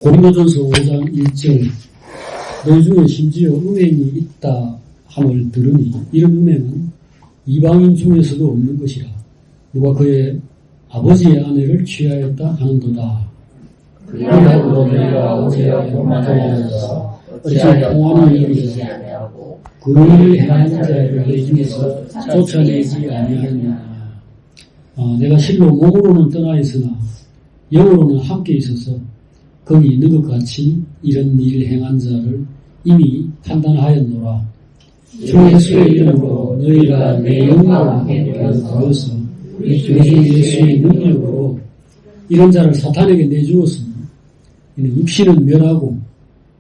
고린도전서 5장 1절 너희 중에 심지어 음행이 있다 함을 들으니 이런 음행은 이방인 중에서도 없는 것이라. 누가 그의 아버지의 아내를 취하였다 하는도다. 그리하고 너희가 어찌하여 교만하여서 어찌하여 통하는 일이 있지 아니하고 그 일을 행하는 자를 너희 중에서 쫓아내지 아니하느냐. 내가 실로 몸으로는 떠나 있으나 영으로는 함께 있어서 거기 있는 것 같이 이런 일을 행한 자를 이미 판단하였노라. 주 예수의 이름으로 너희가 내 영광을 함께 들어서 우리 주 예수의 능력으로 이런 자를 사탄에게 내주었으니 이는 육신은 멸하고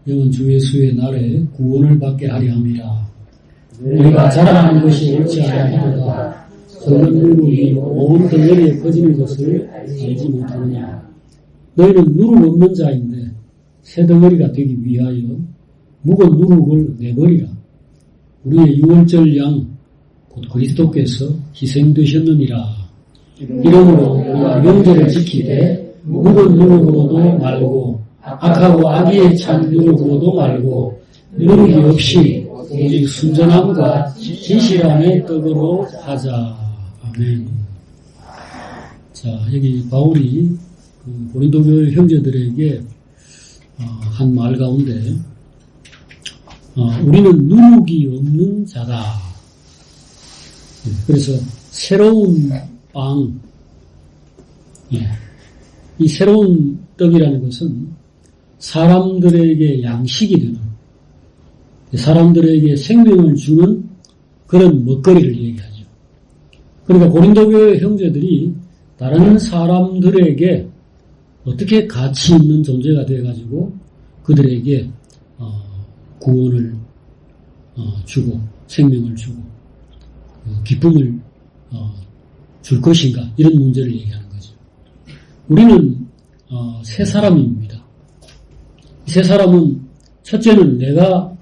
영은 주 예수의 날에 구원을 받게 하려 함이라. 우리가 자랑하는 것이 옳지 아니하도다. 저는 누룩이 온 덩어리에 퍼지는 것을 알지 못하느냐. 너희는 누룩 없는 자인데 새 덩어리가 되기 위하여 묵은 누룩을 내버리라. 우리의 유월절 양 곧 그리스도께서 희생되셨느니라. 이러므로 우리가 명절을 지키되 묵은 누룩으로도 말고 악하고 악의에 찬 누룩으로도 말고 누룩이 없이 오직 순전함과 진실함의 떡으로 하자. 아멘. 자, 여기 바울이 고린도 교회 형제들에게 한 말 가운데 우리는 누룩이 없는 자다. 그래서 새로운 빵, 이 새로운 떡이라는 것은 사람들에게 양식이 되는, 사람들에게 생명을 주는 그런 먹거리를 얘기하죠. 그러니까 고린도 교회 형제들이 다른 사람들에게 어떻게 가치 있는 존재가 되어가지고 그들에게 구원을 주고 생명을 주고 기쁨을 줄 것인가, 이런 문제를 얘기하는 거죠. 우리는 새 사람입니다. 새 사람은 첫째는 내가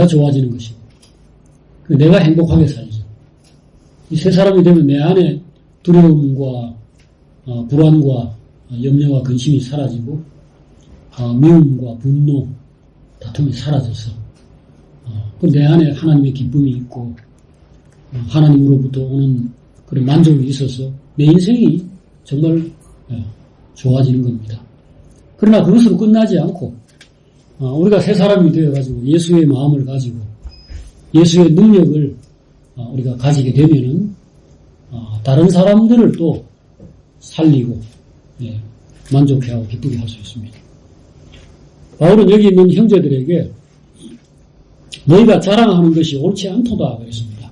좋아지는 것이고 내가 행복하게 살죠. 이 새 사람이 되면 내 안에 두려움과 불안과 염려와 근심이 사라지고 미움과 분노, 다툼이 사라져서 내 안에 하나님의 기쁨이 있고 하나님으로부터 오는 그런 만족이 있어서 내 인생이 정말 좋아지는 겁니다. 그러나 그것으로 끝나지 않고 우리가 새 사람이 되어가지고 예수의 마음을 가지고 예수의 능력을 우리가 가지게 되면은 다른 사람들을 또 살리고 만족해하고 기쁘게 할 수 있습니다. 바울은 여기 있는 형제들에게 너희가 자랑하는 것이 옳지 않도다 그랬습니다.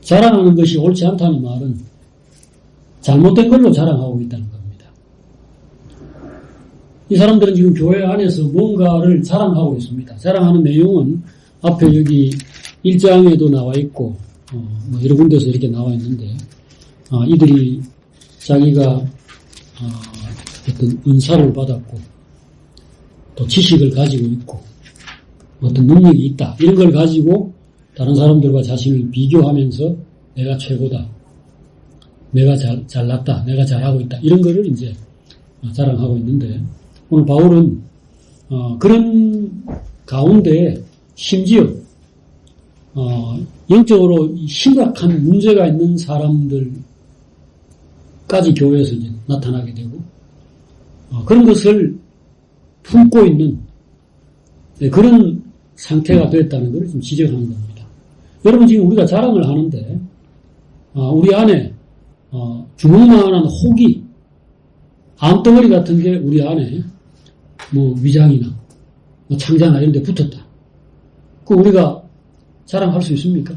자랑하는 것이 옳지 않다는 말은 잘못된 걸로 자랑하고 있다는 겁니다. 이 사람들은 지금 교회 안에서 뭔가를 자랑하고 있습니다. 자랑하는 내용은 앞에 여기 1장에도 나와 있고 여러 군데서 이렇게 나와 있는데 이들이 자기가 어떤 은사를 받았고 또 지식을 가지고 있고 어떤 능력이 있다, 이런 걸 가지고 다른 사람들과 자신을 비교하면서 내가 최고다, 내가 잘났다, 내가 잘하고 있다, 이런 거를 이제 자랑하고 있는데 오늘 바울은 그런 가운데 심지어 영적으로 심각한 문제가 있는 사람들까지 교회에서 이제 나타나게 되고 그런 것을 품고 있는 그런 상태가 됐다는 것을 좀 지적하는 겁니다. 여러분, 지금 우리가 자랑을 하는데 우리 안에 주먹만한 혹이, 암덩어리 같은 게 우리 안에 위장이나 창자나 이런 데 붙었다. 그 우리가 자랑할 수 있습니까?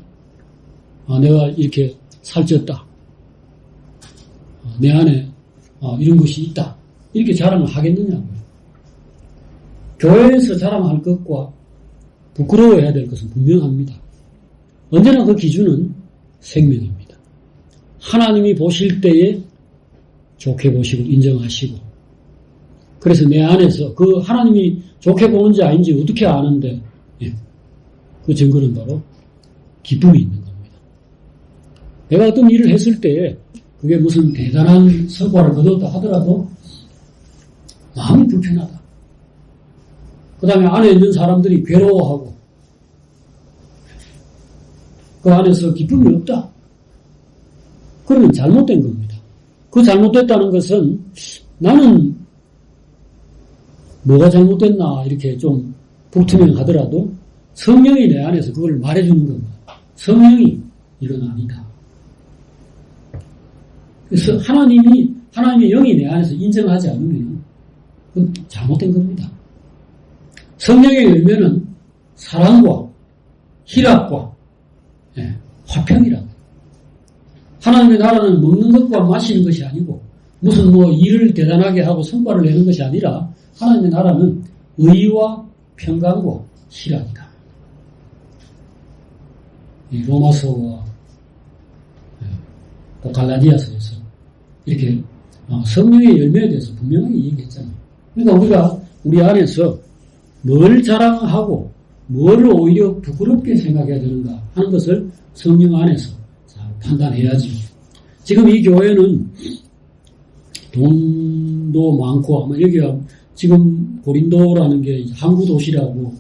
내가 이렇게 살쪘다, 내 안에 이런 것이 있다, 이렇게 자랑을 하겠느냐고요. 교회에서 자랑할 것과 부끄러워해야 될 것은 분명합니다. 언제나 그 기준은 생명입니다. 하나님이 보실 때에 좋게 보시고 인정하시고, 그래서 내 안에서 그 하나님이 좋게 보는지 아닌지 어떻게 아는데, 그 증거는 바로 기쁨이 있는 겁니다. 내가 어떤 일을 했을 때에 그게 무슨 대단한 성과를 거뒀다 하더라도 마음이 불편하다. 그 다음에 안에 있는 사람들이 괴로워하고 그 안에서 기쁨이 없다. 그러면 잘못된 겁니다. 그 잘못됐다는 것은 나는 뭐가 잘못됐나 이렇게 좀 불투명하더라도 성령이 내 안에서 그걸 말해주는 겁니다. 성령이 이건 아니다. 그래서 하나님의 영이 내 안에서 인정하지 않으면 그건 잘못된 겁니다. 성령의 열매는 사랑과 희락과 화평이라고. 하나님의 나라는 먹는 것과 마시는 것이 아니고 무슨 일을 대단하게 하고 성과를 내는 것이 아니라 하나님의 나라는 의와 평강과 희락이다. 이 로마서와 또 갈라디아서에서 이렇게 성령의 열매에 대해서 분명하게 얘기했잖아요. 그러니까 우리 안에서 뭘 자랑하고 뭘 오히려 부끄럽게 생각해야 되는가 하는 것을 성령 안에서 잘 판단해야지. 지금 이 교회는 돈도 많고 아마 여기가 지금 고린도라는 게 항구 도시라고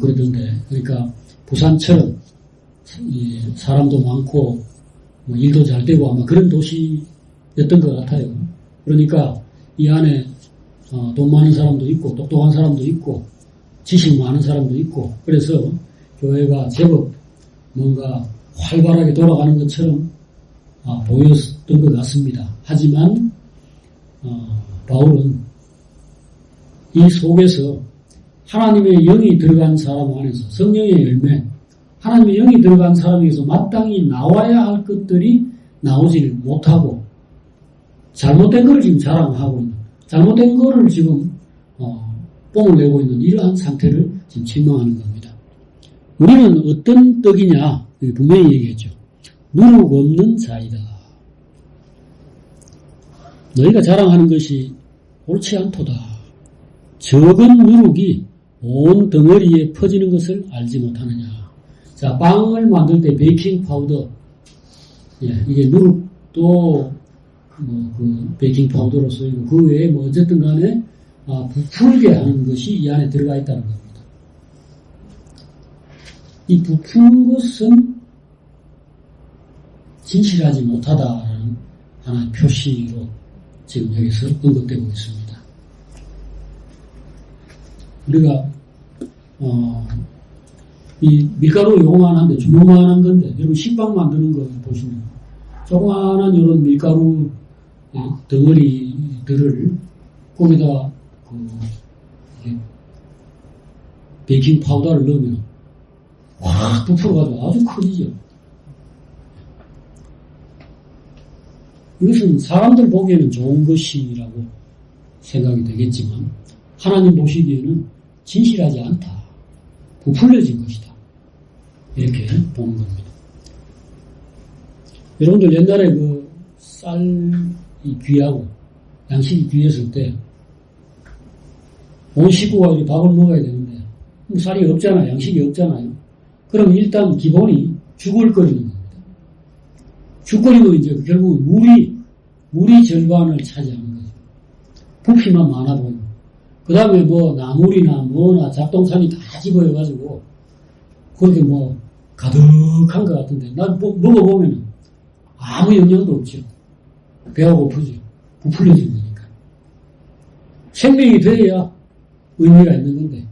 그러던데, 그러니까 부산처럼 사람도 많고 일도 잘 되고 아마 그런 도시였던 것 같아요. 그러니까 이 안에 돈 많은 사람도 있고 똑똑한 사람도 있고 지식 많은 사람도 있고, 그래서 교회가 제법 뭔가 활발하게 돌아가는 것처럼 보였던 것 같습니다. 하지만 바울은 이 속에서 하나님의 영이 들어간 사람 안에서 성령의 열매, 하나님의 영이 들어간 사람에게서 마땅히 나와야 할 것들이 나오질 못하고 잘못된 것을 지금 자랑하고 있는, 잘못된 것을 지금 뽕을 내고 있는 이러한 상태를 지금 책망하는 겁니다. 우리는 어떤 떡이냐? 분명히 얘기했죠. 누룩 없는 자이다. 너희가 자랑하는 것이 옳지 않도다. 적은 누룩이 온 덩어리에 퍼지는 것을 알지 못하느냐. 자, 빵을 만들 때 베이킹 파우더, 이게 누룩도 베이킹 파우더로 쓰이고 그 외에 어쨌든 간에 부풀게 하는 것이 이 안에 들어가 있다는 겁니다. 이 부푸는 것은 진실하지 못하다라는 하나의 표시로 지금 여기서 언급되고 있습니다. 우리가 이 밀가루 요만한데 조그만한 건데, 여러분 식빵 만드는 거 보시면 조그만한 이런 밀가루 덩어리들을 거기다 베이킹 파우더를 넣으면 확 부풀어가지고 아주 커지죠. 이것은 사람들 보기에는 좋은 것이라고 생각이 되겠지만 하나님 보시기에는 진실하지 않다. 부풀려진 것이다. 이렇게 보는 겁니다. 여러분들 옛날에 쌀이 귀하고 양식이 귀했을 때 온 식구가 밥을 먹어야 되는데 쌀이 없잖아요. 양식이 없잖아요. 그럼 일단 기본이 죽을 끓이는 겁니다. 죽거리면 이제 결국 물이 절반을 차지하는 거죠. 부피만 많아 보이고. 그 다음에 나물이나 뭐나 잡동산이 다 집어여가지고, 그렇게 가득한 것 같은데, 먹어보면 아무 영향도 없죠. 배가 고프죠. 부풀려진 거니까. 생명이 돼야 의미가 있는 건데,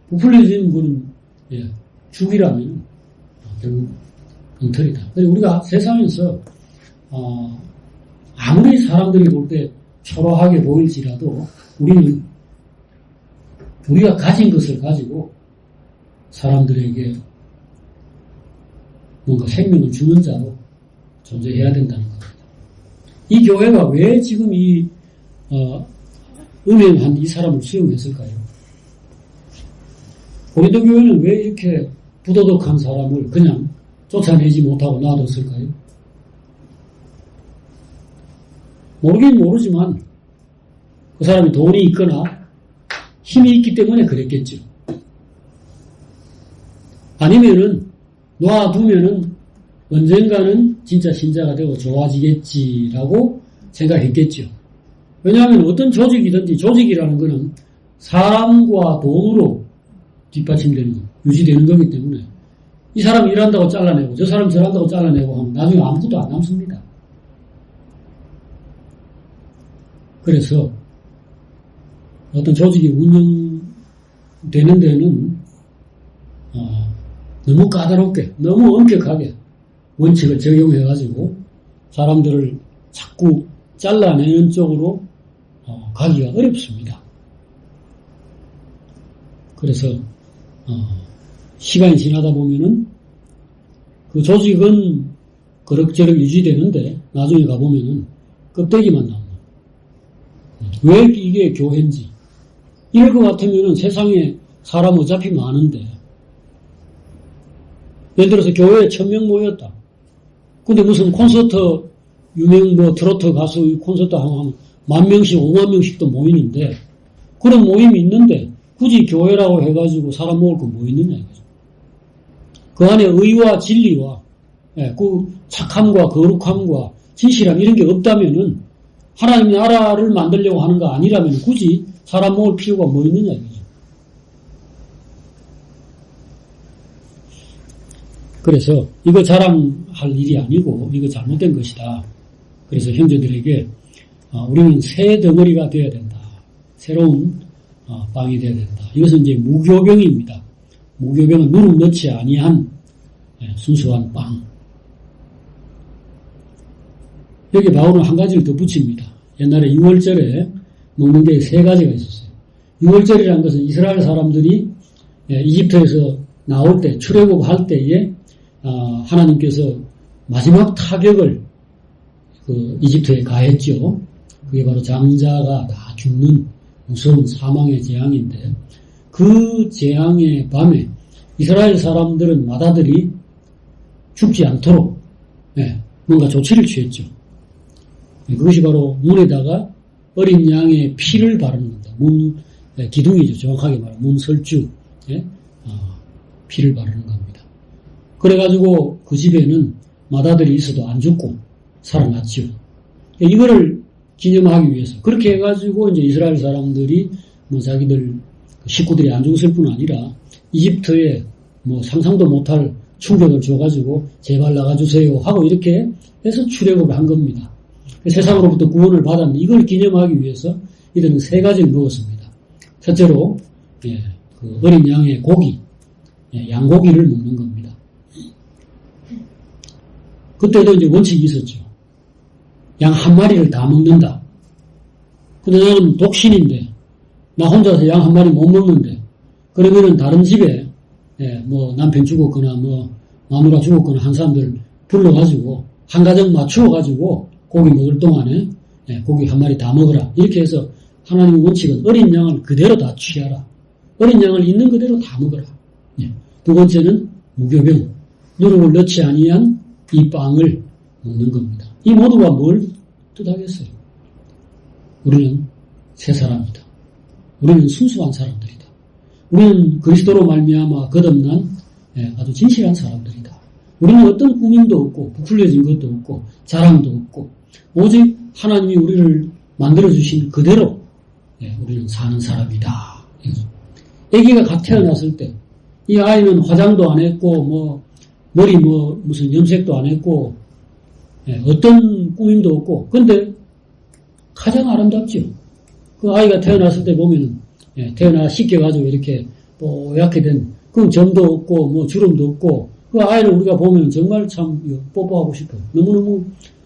부풀려진 거는, 죽이라면, 결국 엉터리다. 그래서 우리가 세상에서 아무리 사람들이 볼 때 초라하게 보일지라도 우리는 우리가 가진 것을 가지고 사람들에게 뭔가 생명을 주는 자로 존재해야 된다는 겁니다. 이 교회가 왜 지금 음행한 이 사람을 수용했을까요? 고린도 교회는 왜 이렇게 부도덕한 사람을 그냥 쫓아내지 못하고 놔뒀을까요? 모르긴 모르지만 그 사람이 돈이 있거나 힘이 있기 때문에 그랬겠죠. 아니면은 놔두면은 언젠가는 진짜 신자가 되고 좋아지겠지라고 생각했겠죠. 왜냐하면 어떤 조직이든지 조직이라는 것은 사람과 돈으로 뒷받침되는, 유지되는 거기 때문에 이 사람 일한다고 잘라내고 저 사람 저한다고 잘라내고 하면 나중에 아무것도 안 남습니다. 그래서 어떤 조직이 운영되는 데는 너무 까다롭게, 너무 엄격하게 원칙을 적용해가지고 사람들을 자꾸 잘라내는 쪽으로 가기가 어렵습니다. 그래서 시간이 지나다 보면은 그 조직은 그럭저럭 유지되는데 나중에 가보면은 껍데기만 남는. 왜 이게 교회인지. 이럴 것 같으면은 세상에 사람 어차피 많은데. 예를 들어서 교회에 1000명 모였다. 근데 무슨 콘서트, 유명 트로트 가수 콘서트 하면 10,000명씩, 50,000명씩도 모이는데, 그런 모임이 있는데, 굳이 교회라고 해가지고 사람 모을 거 뭐 있느냐, 이거죠. 그 안에 의와 진리와, 그 착함과 거룩함과 진실함 이런 게 없다면은, 하나님 나라를 만들려고 하는 거 아니라면 굳이 사람 모을 필요가 뭐 있느냐, 이거죠. 그래서 이거 자랑할 일이 아니고 이거 잘못된 것이다. 그래서 형제들에게 우리는 새 덩어리가 되어야 된다. 새로운 빵이 되어야 된다. 이것은 이제 무교병입니다. 무교병은 누룩 넣지 아니한 순수한 빵. 여기 바울은 한 가지를 더 붙입니다. 옛날에 6월절에 먹는 게 3가지가 있었어요. 6월절이라는 것은 이스라엘 사람들이 이집트에서 나올 때, 출애굽할 때에 하나님께서 마지막 타격을 그 이집트에 가했죠. 그게 바로 장자가 다 죽는 무서운 사망의 재앙인데, 그 재앙의 밤에 이스라엘 사람들은 마다들이 죽지 않도록 뭔가 조치를 취했죠. 그것이 바로 문에다가 어린 양의 피를 바르는 겁니다. 기둥이죠. 정확하게 말하면 문설주 피를 바르는 겁니다. 그래가지고 그 집에는 마다들이 있어도 안 죽고 살아났죠. 이거를 기념하기 위해서 그렇게 해가지고 이제 이스라엘 사람들이 자기들 식구들이 안 죽었을 뿐 아니라 이집트에 상상도 못할 충격을 줘가지고 제발 나가주세요 하고 이렇게 해서 출애굽을 한 겁니다. 세상으로부터 구원을 받았는데 이걸 기념하기 위해서 이들은 3가지를 먹었습니다. 첫째로 그 어린 양의 고기, 양고기를 먹는 겁니다. 그때도 이제 원칙이 있었죠. 양 한 마리를 다 먹는다. 근데 나는 독신인데 나 혼자서 양 한 마리 못 먹는데 그러면은 다른 집에 남편 죽었거나 마누라 죽었거나 한 사람들 불러가지고 한 가정 맞추어가지고 고기 먹을 동안에 고기 한 마리 다 먹어라. 이렇게 해서 하나님의 원칙은 어린 양을 그대로 다 취하라. 어린 양을 있는 그대로 다 먹어라. 두 번째는 무교병, 누룩을 넣지 아니한 이 빵을 먹는 겁니다. 이 모두가 뭘 뜻하겠어요? 우리는 새 사람이다. 우리는 순수한 사람들이다. 우리는 그리스도로 말미암아 거듭난 아주 진실한 사람들이다. 우리는 어떤 꾸밈도 없고 부풀려진 것도 없고 자랑도 없고 오직 하나님이 우리를 만들어주신 그대로 우리는 사는 사람이다. 아기가 갓 태어났을 때 이 아이는 화장도 안 했고 머리 무슨 염색도 안 했고 어떤 꾸밈도 없고 근데 가장 아름답죠. 그 아이가 태어났을 때 보면은 태어나 씻겨가지고 이렇게 뽀얗게 된 그 점도 없고 주름도 없고 그 아이를 우리가 보면 정말 참 뽀뽀하고 싶어요. 너무너무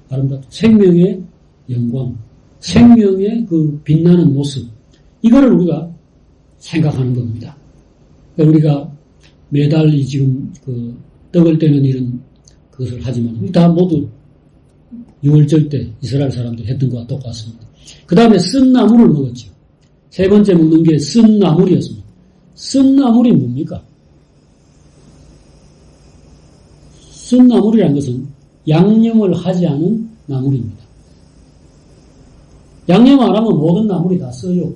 아름답죠. 생명의 영광, 생명의 그 빛나는 모습 이거를 우리가 생각하는 겁니다. 그러니까 우리가 매달 지금 그 떡을 떼는 이런 그것을 하지만 다 모두 6월절 때 이스라엘 사람들이 했던 것과 똑같습니다. 그 다음에 쓴 나물을 먹었죠. 3번째 먹는 게 쓴 나물이었습니다. 쓴 나물이 뭡니까? 쓴 나물이라는 것은 양념을 하지 않은 나물입니다. 양념 안 하면 모든 나물이 다 써요.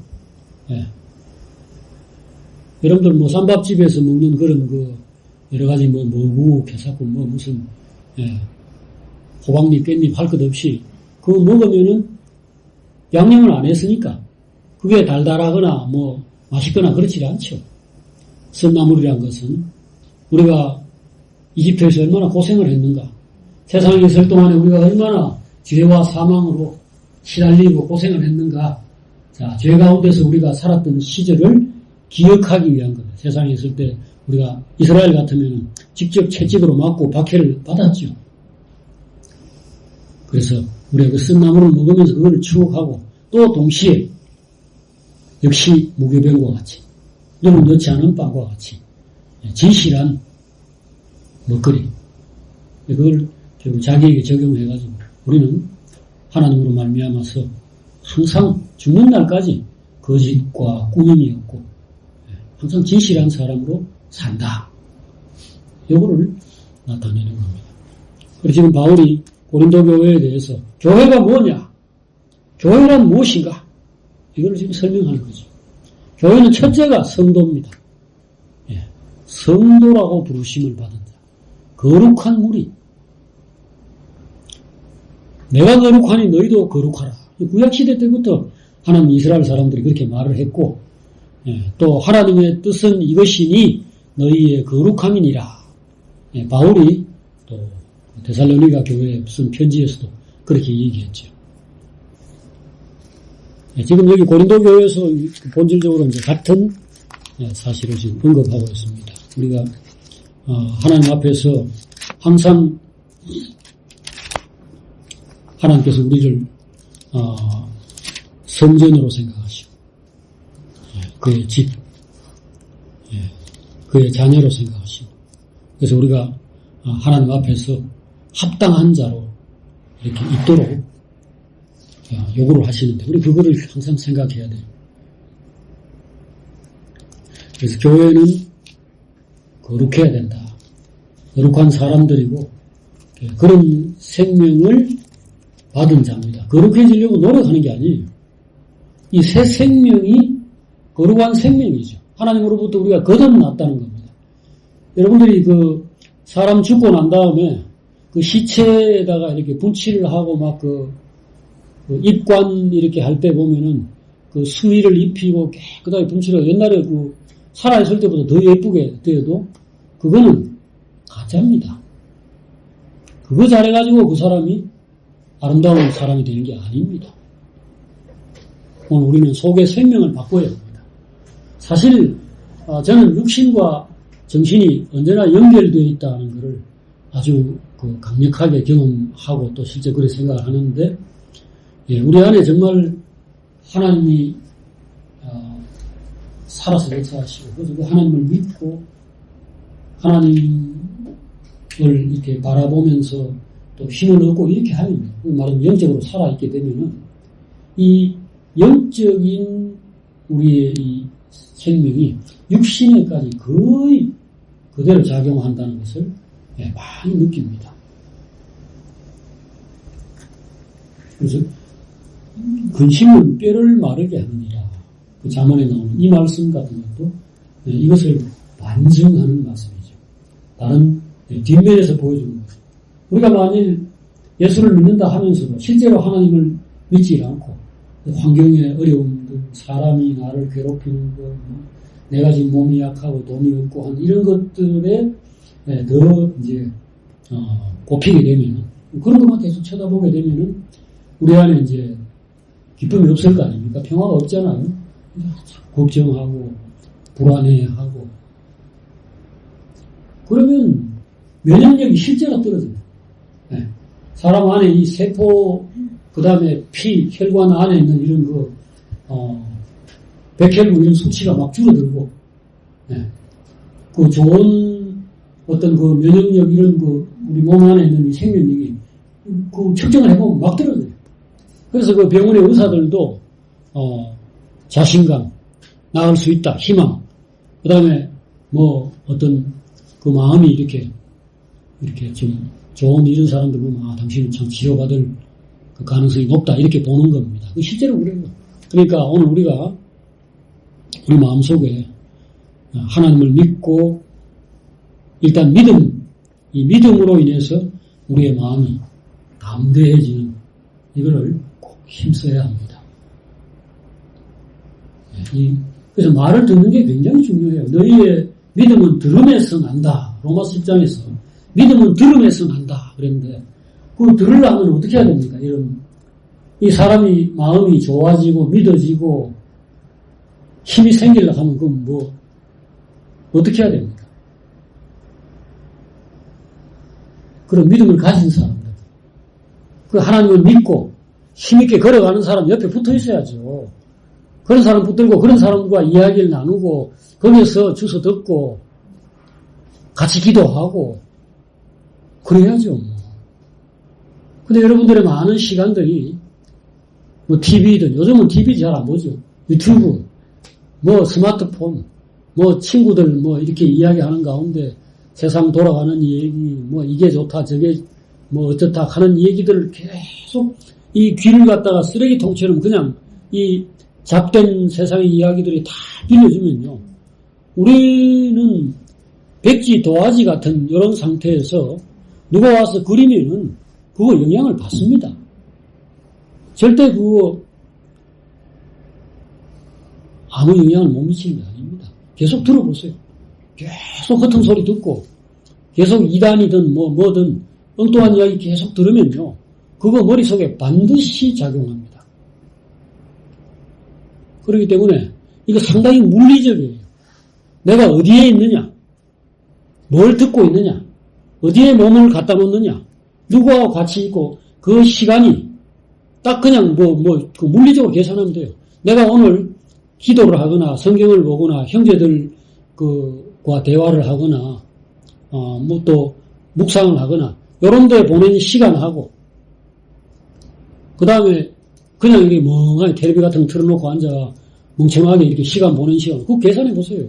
여러분들 쌈밥집에서 먹는 그런 여러 가지 머구, 개사고 무슨 호박잎, 깻잎 할 것 없이 그거 먹으면은 양념을 안 했으니까 그게 달달하거나 뭐 맛있거나 그렇지 않죠. 썬나물이란 것은 우리가 이집트에서 얼마나 고생을 했는가. 세상에 있을 동안에 우리가 얼마나 죄와 사망으로 시달리고 고생을 했는가. 자, 죄 가운데서 우리가 살았던 시절을 기억하기 위한 겁니다. 세상에 있을 때 우리가 이스라엘 같으면 직접 채찍으로 맞고 박해를 받았죠. 그래서 우리가 그 쓴나물을 먹으면서 그걸 추억하고 또 동시에 역시 무교병과 같이 눈을 넣지 않은 빵과 같이 진실한 먹거리 그걸 결국 자기에게 적용해가지고 우리는 하나님으로 말미암아서 항상 죽는 날까지 거짓과 꾸밈이 없고 항상 진실한 사람으로 산다. 요거를 나타내는 겁니다. 그래서 지금 바울이 고린도 교회에 대해서 교회가 뭐냐? 교회란 무엇인가? 이걸 지금 설명하는 거죠. 교회는 첫째가 성도입니다. 성도라고 부르심을 받은 자. 거룩한 무리. 내가 거룩하니 너희도 거룩하라. 구약시대 때부터 하나님 이스라엘 사람들이 그렇게 말을 했고 또 하나님의 뜻은 이것이니 너희의 거룩함이니라. 바울이 또 데살로니가 교회에 쓴 편지에서도 그렇게 얘기했죠. 지금 여기 고린도 교회에서 본질적으로 이제 같은 사실을 지금 언급하고 있습니다. 우리가 하나님 앞에서 항상 하나님께서 우리를 성전으로 생각하시고 그의 집, 그의 자녀로 생각하시고 그래서 우리가 하나님 앞에서 합당한 자로 이렇게 있도록 요구를 하시는데 우리 그거를 항상 생각해야 돼요. 그래서 교회는 거룩해야 된다. 거룩한 사람들이고 그런 생명을 받은 자입니다. 거룩해지려고 노력하는 게 아니에요. 이 새 생명이 거룩한 생명이죠. 하나님으로부터 우리가 거듭났다는 겁니다. 여러분들이 그 사람 죽고 난 다음에 그 시체에다가 이렇게 분칠을 하고 막 그 입관 이렇게 할 때 보면은 그 수의를 입히고 깨끗하게 분칠하고 옛날에 그 살아있을 때보다 더 예쁘게 되어도 그거는 가짜입니다. 그거 잘해가지고 그 사람이 아름다운 사람이 되는 게 아닙니다. 오늘 우리는 속의 생명을 바꿔야 합니다. 사실 저는 육신과 정신이 언제나 연결되어 있다는 것을 아주 강력하게 경험하고 또 실제 그렇게 생각을 하는데 우리 안에 정말 하나님이 살아서 역사하시고 그래서 그 하나님을 믿고 하나님을 이렇게 바라보면서 또 힘을 얻고 이렇게 하면 말하면 영적으로 살아있게 되면은 이 영적인 우리의 이 생명이 육신에까지 거의 그대로 작용한다는 것을 많이 느낍니다. 그래서 근심은 뼈를 마르게 합니다. 그 잠언에 나오는 이 말씀 같은 것도 이것을 반증하는 말씀이죠. 다른 뒷면에서 보여주는 것입니다. 우리가 만일 예수를 믿는다 하면서도 실제로 하나님을 믿지 않고 환경의 어려움들, 사람이 나를 괴롭히는 것, 내가 지금 몸이 약하고 돈이 없고 한 이런 것들에 더 이제 꼽히게 되면은 그런 것만 계속 쳐다보게 되면은 우리 안에 이제 기쁨이 없을 거 아닙니까? 평화가 없잖아요. 걱정하고 불안해하고 그러면 면역력이 실제로 떨어집니다. 사람 안에 이 세포 그 다음에 피, 혈관 안에 있는 이런 백혈구 이런 수치가 막 줄어들고, 그 좋은 어떤 그 면역력 이런 우리 몸 안에 있는 이 생명력이 그 측정을 해보면 막 떨어져요. 그래서 그 병원의 의사들도, 자신감, 나을 수 있다, 희망, 그 다음에 뭐 어떤 그 마음이 이렇게 좀 좋은 이런 사람들 보면, 당신은 참 치료받을 그 가능성이 높다 이렇게 보는 겁니다. 실제로 그래요. 그러니까 오늘 우리가 우리 마음속에 하나님을 믿고 일단 이 믿음으로 인해서 우리의 마음이 담대해지는 이거를 꼭 힘써야 합니다. 그래서 말을 듣는 게 굉장히 중요해요. 너희의 믿음은 들음에서 난다. 로마서 10장에서 믿음은 들음에서 난다. 그랬는데 그걸 들으려면 어떻게 해야 됩니까? 이 사람이 마음이 좋아지고 믿어지고 힘이 생기려고 하면 그건 어떻게 해야 됩니까? 그런 믿음을 가진 사람들, 그 하나님을 믿고 힘있게 걸어가는 사람 옆에 붙어 있어야죠. 그런 사람 붙들고 그런 사람과 이야기를 나누고 거기에서 주워 듣고 같이 기도하고 그래야죠. 근데 여러분들의 많은 시간들이 TV든 요즘은 TV 잘 안 보죠. 유튜브, 스마트폰, 친구들 이렇게 이야기하는 가운데 세상 돌아가는 얘기, 이게 좋다, 저게 어쩌다 하는 얘기들을 계속 이 귀를 갖다가 쓰레기통처럼 그냥 이 잡된 세상의 이야기들이 다 빌려주면요. 우리는 백지, 도화지 같은 이런 상태에서 누가 와서 그리면은 그거 영향을 받습니다. 절대 그거 아무 영향을 못 미치는 게 아닙니다. 계속 들어보세요. 계속 허튼 소리 듣고 계속 이단이든 뭐든 엉뚱한 이야기 계속 들으면요. 그거 머릿속에 반드시 작용합니다. 그렇기 때문에 이거 상당히 물리적이에요. 내가 어디에 있느냐, 뭘 듣고 있느냐, 어디에 몸을 갖다 놓느냐, 누구와 같이 있고 그 시간이 딱 그냥 그 물리적으로 계산하면 돼요. 내가 오늘 기도를 하거나 성경을 보거나 형제들과 대화를 하거나 또 묵상을 하거나 이런 데 보낸 시간하고 그 다음에 그냥 이렇게 멍하니 텔레비 같은 거 틀어놓고 앉아 멍청하게 이렇게 시간 보낸 시간 그거 계산해 보세요.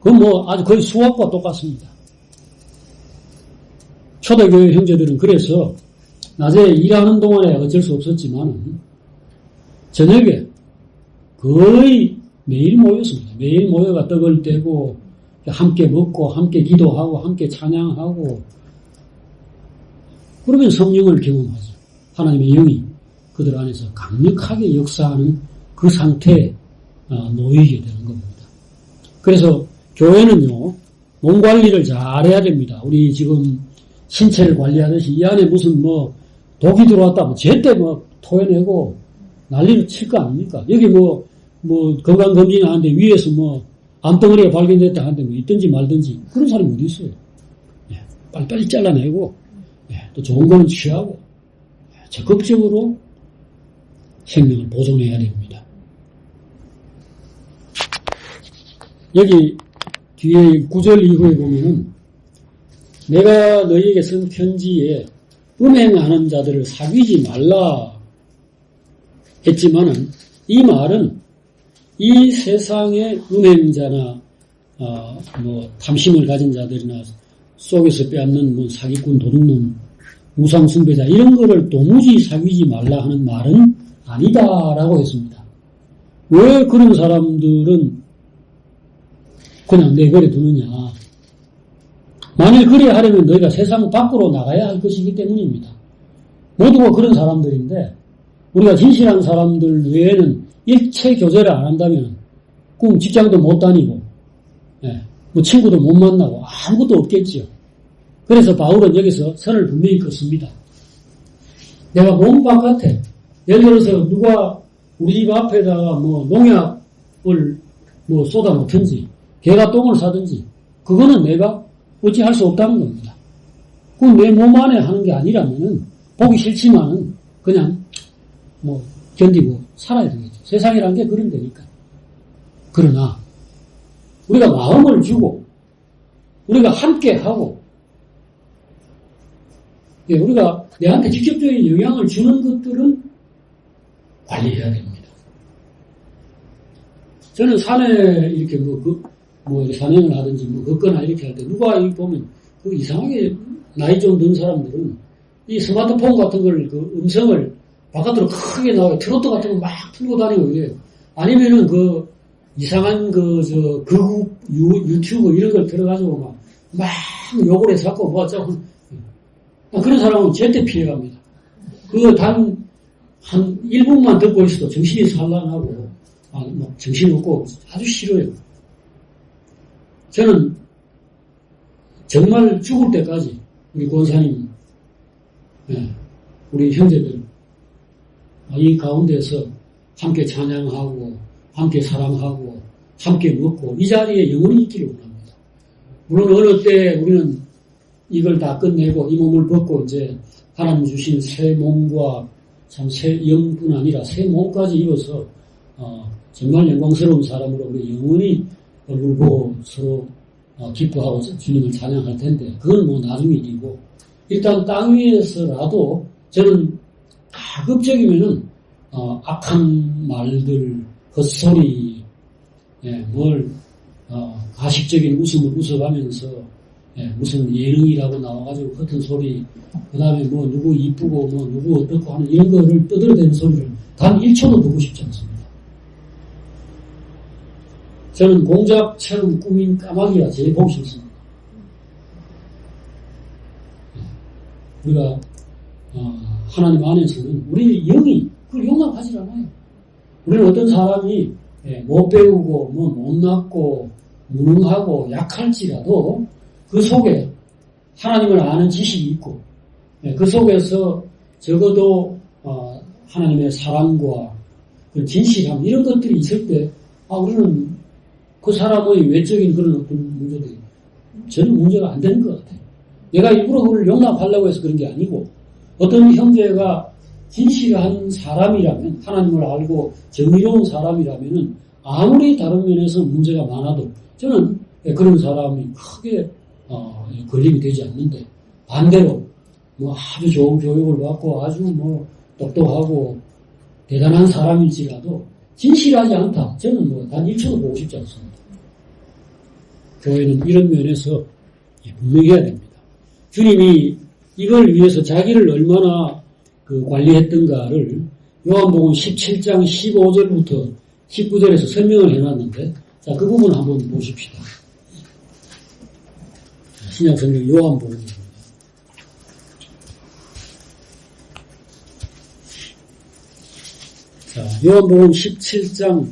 그건 아주 거의 수학과 똑같습니다. 초대교회 형제들은 그래서 낮에 일하는 동안에 어쩔 수 없었지만 저녁에 거의 매일 모였습니다. 매일 모여가 떡을 떼고 함께 먹고 함께 기도하고 함께 찬양하고 그러면 성령을 경험하죠. 하나님의 영이 그들 안에서 강력하게 역사하는 그 상태에 놓이게 되는 겁니다. 그래서 교회는요. 몸 관리를 잘해야 됩니다. 우리 지금 신체를 관리하듯이 이 안에 무슨 독이 들어왔다 제때 토해내고 난리를 칠 거 아닙니까? 여기 건강검진 하는데 위에서 암덩어리가 발견됐다 하는데 있든지 말든지 그런 사람이 어디 있어요? 빨리빨리 잘라내고 또 좋은 거는 취하고 적극적으로 생명을 보존해야 됩니다. 여기 뒤에 9절 이후에 보면은 내가 너희에게 쓴 편지에 음행하는 자들을 사귀지 말라 했지만은 이 말은 이 세상의 음행자나 탐심을 가진 자들이나 속에서 빼앗는 사기꾼, 도둑놈, 우상숭배자 이런 거를 도무지 사귀지 말라 하는 말은 아니다라고 했습니다. 왜 그런 사람들은 그냥 내버려 두느냐. 만일 그래 하려면 너희가 세상 밖으로 나가야 할 것이기 때문입니다. 모두가 그런 사람들인데 우리가 진실한 사람들 외에는 일체 교제를 안 한다면 꼭 직장도 못 다니고 친구도 못 만나고 아무것도 없겠지요. 그래서 바울은 여기서 선을 분명히 긋습니다. 내가 몸 바깥에 예를 들어서 누가 우리 집 앞에다가 농약을 쏟아 놓든지 개가 똥을 싸든지 그거는 내가 어찌 할 수 없다는 겁니다. 그건 내 몸 안에 하는 게 아니라면은 보기 싫지만은 그냥 견디고 살아야 되겠죠. 세상이란 게 그런 데니까. 그러나 우리가 마음을 주고 우리가 함께 하고 우리가 내한테 직접적인 영향을 주는 것들은 관리해야 됩니다. 저는 산에 이렇게 산행을 하든지 걷거나 이렇게 할 때 누가 보면 이상하게 나이 좀 든 사람들은 이 스마트폰 같은 걸 음성을 바깥으로 크게 나와요. 트로트 같은 거 막 틀고 다니고 이래요. 아니면은 이상한 극우 유튜브 이런 걸 들어가지고 막 욕을 해서 갖고 그런 사람은 절대 피해갑니다. 한 1분만 듣고 있어도 정신이 산란하고 정신없고 아주 싫어요. 저는 정말 죽을 때까지 우리 권사님, 우리 형제들 이 가운데서 함께 찬양하고 함께 사랑하고 함께 먹고 이 자리에 영원히 있기를 원합니다. 물론 어느 때 우리는 이걸 다 끝내고 이 몸을 벗고 이제 하나님 주신 새 몸과 참 새 영뿐 아니라 새 몸까지 입어서 정말 영광스러운 사람으로 우리 영원히 얼굴 보고 서로 기뻐하고 주님을 찬양할 텐데 그건 뭐 나중 일이고 일단 땅 위에서라도 저는 가급적이면은 악한 말들, 헛소리, 가식적인 웃음을 웃어가면서 무슨 예능이라고 나와가지고 같은 소리, 그 다음에 뭐 누구 이쁘고 뭐 누구 어떻고 하는 이런 거를 떠들어대는 소리를 단 1초도 듣고 싶지 않습니다. 저는 공작처럼 꾸민 까마귀가 제일 보기 싫습니다. 우리가 하나님 안에서는 우리 영이 그걸 용납하지 않아요. 우리는 어떤 사람이 못 배우고 뭐 못났고 무능하고 약할지라도 그 속에 하나님을 아는 지식이 있고 그 속에서 적어도 하나님의 사랑과 그 진실함 이런 것들이 있을 때 우리는 그 사람의 외적인 그런 어떤 문제들이 저는 문제가 안 되는 것 같아요. 내가 일부러 그걸 용납하려고 해서 그런 게 아니고 어떤 형제가 진실한 사람이라면 하나님을 알고 정의로운 사람이라면 아무리 다른 면에서 문제가 많아도 저는 그런 사람이 크게 걸림이 되지 않는데 반대로 뭐 아주 좋은 교육을 받고 아주 뭐 똑똑하고 대단한 사람일지라도 진실하지 않다. 저는 뭐 단 1초도 보고 싶지 않습니다. 교회는 이런 면에서 분명해야 됩니다. 주님이 이걸 위해서 자기를 얼마나 관리했던가를 요한복음 17장 15절부터 19절에서 설명을 해놨는데 자, 그 부분 한번 보십시다. 신약성경 요한복음입니다. 자, 요한복음 17장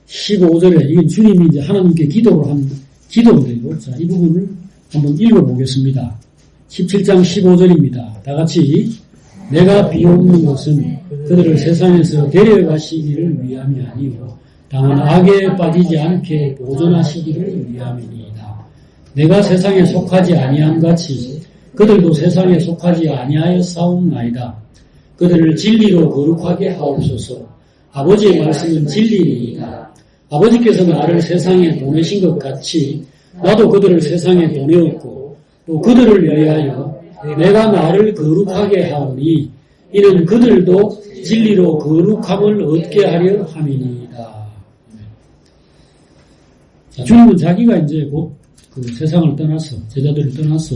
15절에 이건 주님이 이제 하나님께 기도를 한 기도인데요. 자, 이 부분을 한번 읽어보겠습니다. 17장 15절입니다. 다 같이 내가 비옵는 것은 그들을 세상에서 데려가시기를 위함이 아니요 다만 악에 빠지지 않게 보존하시기를 위함이니이다. 내가 세상에 속하지 아니함 같이 그들도 세상에 속하지 아니하였사옵나이다. 그들을 진리로 거룩하게 하옵소서. 아버지의 말씀은 진리이다. 아버지께서 나를 세상에 보내신 것 같이 나도 그들을 세상에 보내었고 또 그들을 위하여 내가 나를 거룩하게 하오니 이는 그들도 진리로 거룩함을 얻게 하려 함이니이다. 자, 주님은 자기가 이제 곧 그 세상을 떠나서 제자들을 떠나서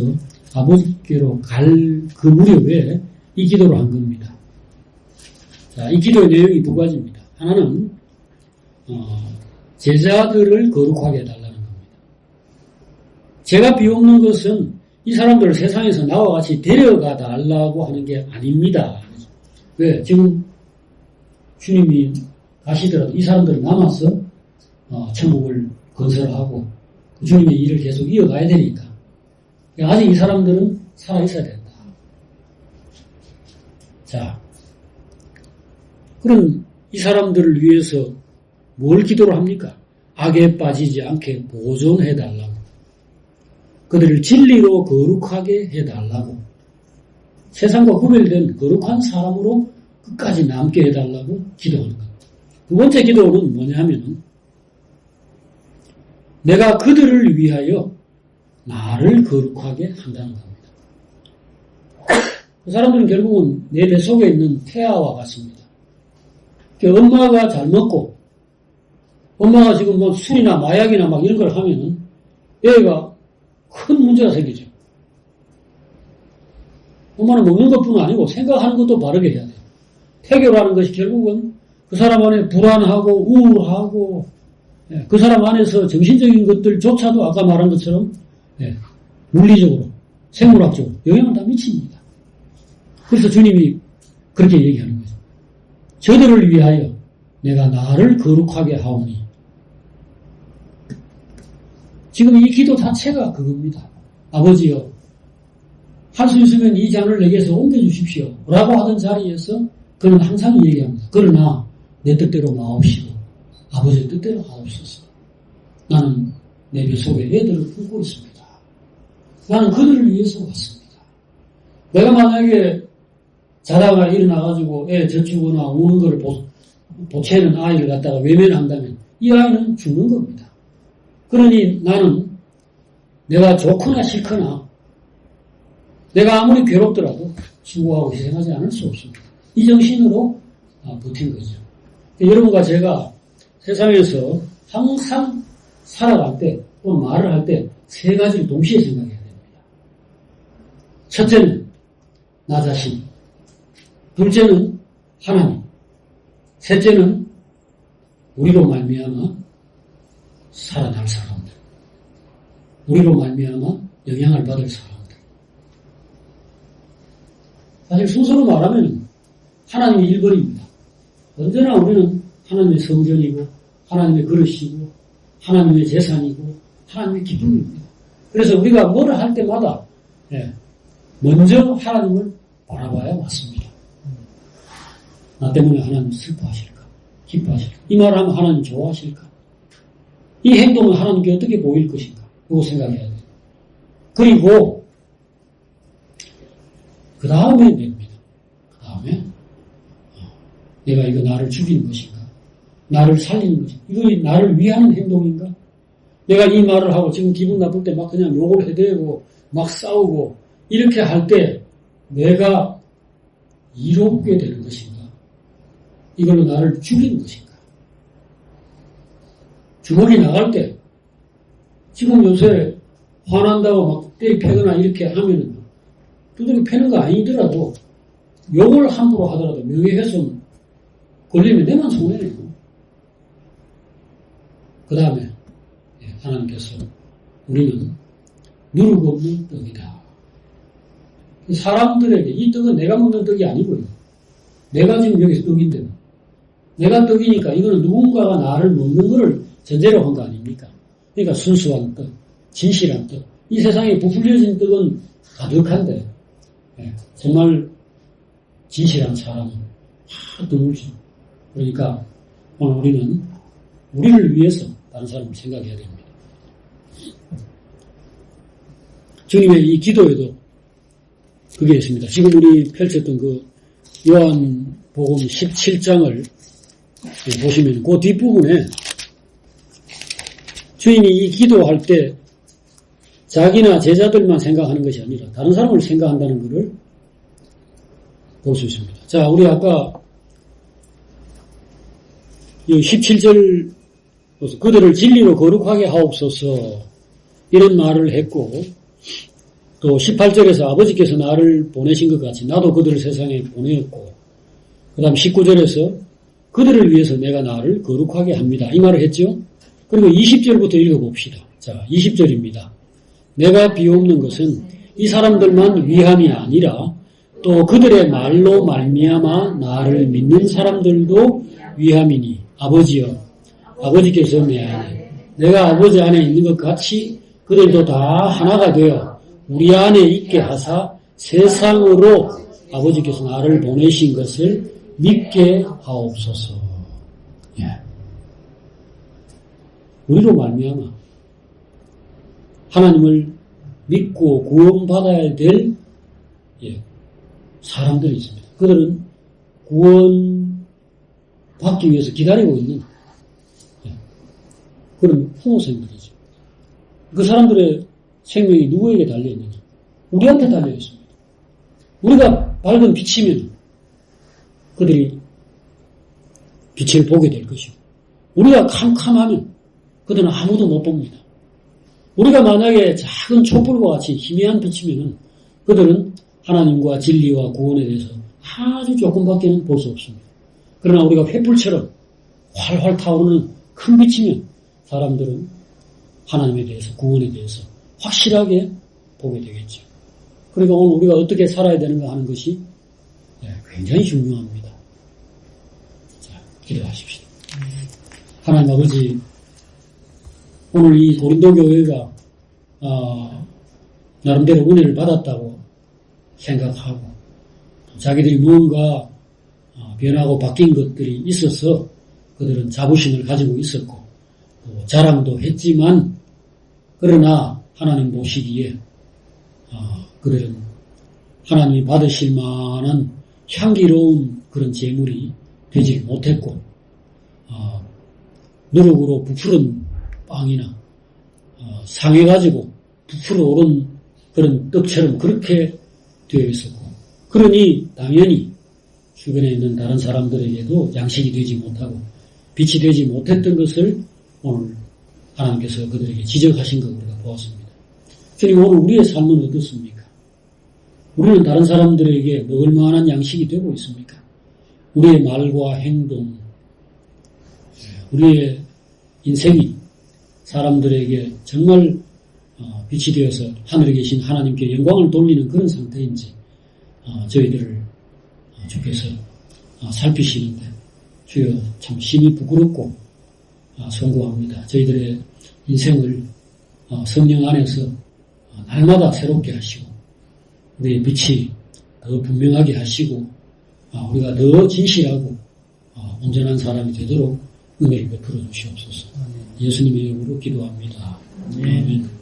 아버지께로 갈 그 무렵에 이 기도를 한 겁니다. 자, 이 기도의 내용이 두 가지입니다. 하나는 제자들을 거룩하게 해달라는 겁니다. 제가 비옵는 것은 이 사람들을 세상에서 나와 같이 데려가 달라고 하는 게 아닙니다. 왜? 지금 주님이 가시더라도 이 사람들은 남아서 천국을 건설하고 주님의 일을 계속 이어가야 되니까 아직 이 사람들은 살아있어야 된다. 자, 그럼 이 사람들을 위해서 뭘 기도를 합니까? 악에 빠지지 않게 보존해달라고. 그들을 진리로 거룩하게 해달라고. 세상과 구별된 거룩한 사람으로 끝까지 남게 해달라고 기도하는 겁니다. 두 번째 기도는 뭐냐 하면은 내가 그들을 위하여 나를 거룩하게 한다는 겁니다. 그 사람들은 결국은 내 뱃속에 있는 태아와 같습니다. 엄마가 잘 먹고 엄마가 지금 뭐 술이나 마약이나 막 이런 걸 하면은 애가 큰 문제가 생기죠. 엄마는 먹는 것뿐 아니고 생각하는 것도 바르게 해야 돼요. 태교라는 것이 결국은 그 사람 안에 불안하고 우울하고 그 사람 안에서 정신적인 것들조차도 아까 말한 것처럼 물리적으로 생물학적으로 영향을 다 미칩니다. 그래서 주님이 그렇게 얘기하는 거죠. 저들을 위하여 내가 나를 거룩하게 하오니. 지금 이 기도 자체가 그겁니다. 아버지여, 할 수 있으면 이 잔을 내게서 옮겨주십시오. 라고 하던 자리에서 그는 항상 얘기합니다. 그러나 내 뜻대로 마옵시고 아버지의 뜻대로 하옵소서. 나는 내 뱃속에 애들을 품고 있습니다. 나는 그들을 위해서 왔습니다. 내가 만약에 자다가 일어나가지고 애 젖주거나 우는 것을 보채는 아이를 갖다가 외면한다면 이 아이는 죽는 겁니다. 그러니 나는 내가 좋거나 싫거나 내가 아무리 괴롭더라도 수고하고 희생하지 않을 수 없습니다. 이 정신으로 버틴 거죠. 여러분과 제가 세상에서 항상 살아갈 때 또 말을 할 때 세 가지를 동시에 생각해야 됩니다. 첫째는 나 자신, 둘째는 하나님, 셋째는 우리로 말미암아 살아날 사람들, 우리로 말미암아 영향을 받을 사람들. 사실 순서로 말하면 하나님이 1번입니다. 언제나 우리는 하나님의 성전이고 하나님의 그릇이고 하나님의 재산이고 하나님의 기쁨입니다. 그래서 우리가 뭐를 할 때마다 먼저 하나님을 바라봐야 맞습니다. 나 때문에 하나님 슬퍼하실까? 기뻐하실까? 이 말을 하면 하나님 좋아하실까? 이 행동은 하나님께 어떻게 보일 것인가? 이거 생각해야 돼요. 그리고 그 다음에 됩니다. 그 다음에 내가 이거 나를 죽이는 것인가? 나를 살리는 것인가? 이거 나를 위하는 행동인가? 내가 이 말을 하고 지금 기분 나쁠 때 막 그냥 욕을 해대고 막 싸우고 이렇게 할 때 내가 이롭게 되는 것인가? 이걸로 나를 죽이는 것인가? 주먹이 나갈 때 지금 요새 화난다고 막 때리 패거나 이렇게 하면은 두들겨 패는 거 아니더라도 욕을 함부로 하더라도 명예훼손 걸리면 내만 손해네요. 그 다음에 하나님께서 우리는 누르고 없는 떡이다. 사람들에게 이 떡은 내가 먹는 떡이 아니고요. 내가 지금 여기서 떡인데 내가 떡이니까 이거는 누군가가 나를 먹는 거를 전제로 한 거 아닙니까? 그러니까 순수한 떡, 진실한 떡. 이 세상에 부풀려진 떡은 가득한데 정말 진실한 사람은 드물죠. 그러니까 오늘 우리는 우리를 위해서 다른 사람을 생각해야 됩니다. 주님의 이 기도에도 그게 있습니다. 지금 우리 펼쳤던 그 요한복음 17장을 보시면 그 뒷부분에 주인이 이 기도할 때 자기나 제자들만 생각하는 것이 아니라 다른 사람을 생각한다는 것을 볼 수 있습니다. 자, 우리 아까 17절 그들을 진리로 거룩하게 하옵소서 이런 말을 했고 또 18절에서 아버지께서 나를 보내신 것 같이 나도 그들을 세상에 보내었고 그 다음 19절에서 그들을 위해서 내가 나를 거룩하게 합니다. 이 말을 했죠. 그리고 20절부터 읽어봅시다. 자, 20절입니다. 내가 비옵는 것은 이 사람들만 위함이 아니라 또 그들의 말로 말미암아 나를 믿는 사람들도 위함이니 아버지여 아버지께서 내 안에 내가 아버지 안에 있는 것 같이 그들도 다 하나가 되어 우리 안에 있게 하사 세상으로 아버지께서 나를 보내신 것을 믿게 하옵소서. 우리로 말미암아 하나님을 믿고 구원받아야 될 사람들이 있습니다. 그들은 구원받기 위해서 기다리고 있는 그런 후보생들이죠. 그 사람들의 생명이 누구에게 달려있느냐? 우리한테 달려있습니다. 우리가 밝은 빛이면 그들이 빛을 보게 될 것이고 우리가 캄캄하면 그들은 아무도 못 봅니다. 우리가 만약에 작은 촛불과 같이 희미한 빛이면 그들은 하나님과 진리와 구원에 대해서 아주 조금밖에는 볼 수 없습니다. 그러나 우리가 횃불처럼 활활 타오르는 큰 빛이면 사람들은 하나님에 대해서 구원에 대해서 확실하게 보게 되겠죠. 그러니까 오늘 우리가 어떻게 살아야 되는가 하는 것이 굉장히 중요합니다. 자, 기도하십시오. 하나님 아버지, 오늘 이 고린도 교회가 나름대로 은혜를 받았다고 생각하고 자기들이 무언가 변하고 바뀐 것들이 있어서 그들은 자부심을 가지고 있었고 또 자랑도 했지만 그러나 하나님 보시기에 그들은 하나님이 받으실 만한 향기로운 그런 재물이 되지 못했고 누룩으로 부풀은 빵이나 상해가지고 부풀어 오른 그런 떡처럼 그렇게 되어 있었고 그러니 당연히 주변에 있는 다른 사람들에게도 양식이 되지 못하고 빛이 되지 못했던 것을 오늘 하나님께서 그들에게 지적하신 것 우리가 보았습니다. 그리고 오늘 우리의 삶은 어떻습니까? 우리는 다른 사람들에게 먹을 만한 양식이 되고 있습니까? 우리의 말과 행동, 우리의 인생이 사람들에게 정말 빛이 되어서 하늘에 계신 하나님께 영광을 돌리는 그런 상태인지 저희들을 주께서 살피시는데 주여 참 심히 부끄럽고 송구합니다. 저희들의 인생을 성령 안에서 날마다 새롭게 하시고 우리의 빛이 더 분명하게 하시고 우리가 더 진실하고 온전한 사람이 되도록 은혜를 베풀어 주시옵소서. 예수님의 이름으로 기도합니다. 아멘.